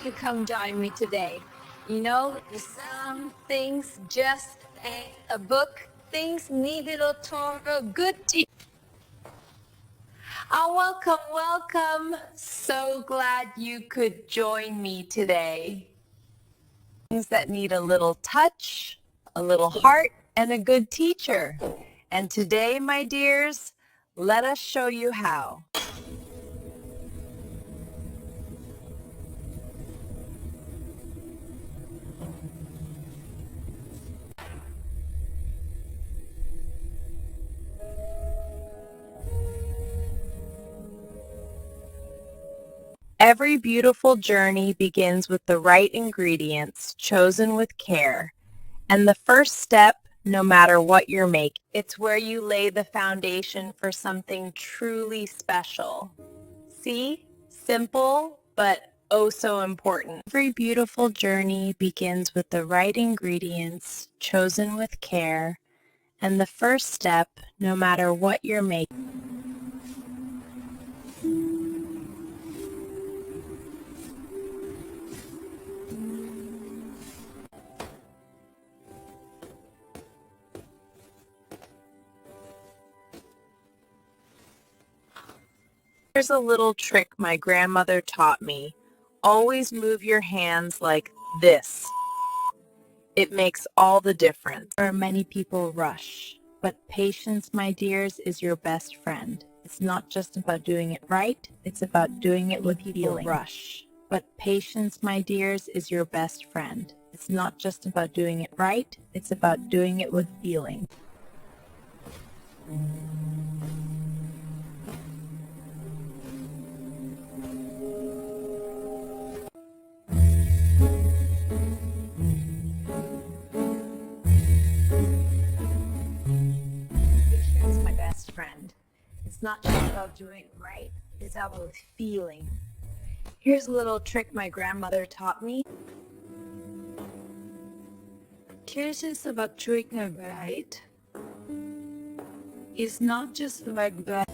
you come join me today. You know, some things just ain't a book. Things need little tutorial, good teacher. Welcome. So glad you could join me today. Things that need a little touch, a little heart, and a good teacher. And today, my dears, let us show you how. Every beautiful journey begins with the right ingredients chosen with care. And the first step, no matter what you're making, it's where you lay the foundation for something truly special. See? Simple, but oh so important. Every beautiful journey begins with the right ingredients chosen with care. And the first step, no matter what you're making, here's a little trick my grandmother taught me. Always move your hands like this. It makes all the difference. There are many people rush, but patience, my dears, is your best friend. It's not just about doing it right, it's about doing it with feeling. Rush, but patience, my dears, is your best friend. It's not just about doing it right, it's about doing it with feeling. Friend. It's not just about doing it right, it's about feeling. Here's a little trick my grandmother taught me. Patience about doing it right is not just like that.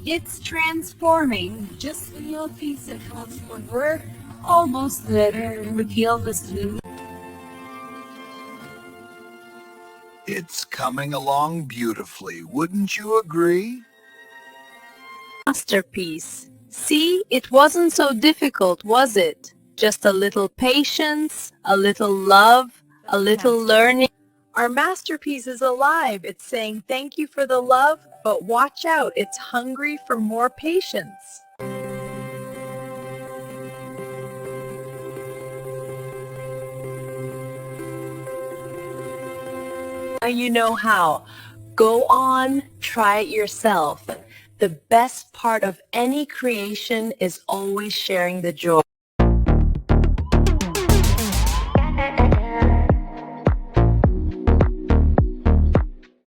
It's transforming. Just a little piece of transport. We're almost there. We feel this new. It's coming along beautifully, wouldn't you agree? Masterpiece. See, it wasn't so difficult, was it? Just a little patience, a little love, a little learning. Our masterpiece is alive. It's saying thank you for the love, but watch out, it's hungry for more patience. Now you know how. Go on, try it yourself. The best part of any creation is always sharing the joy.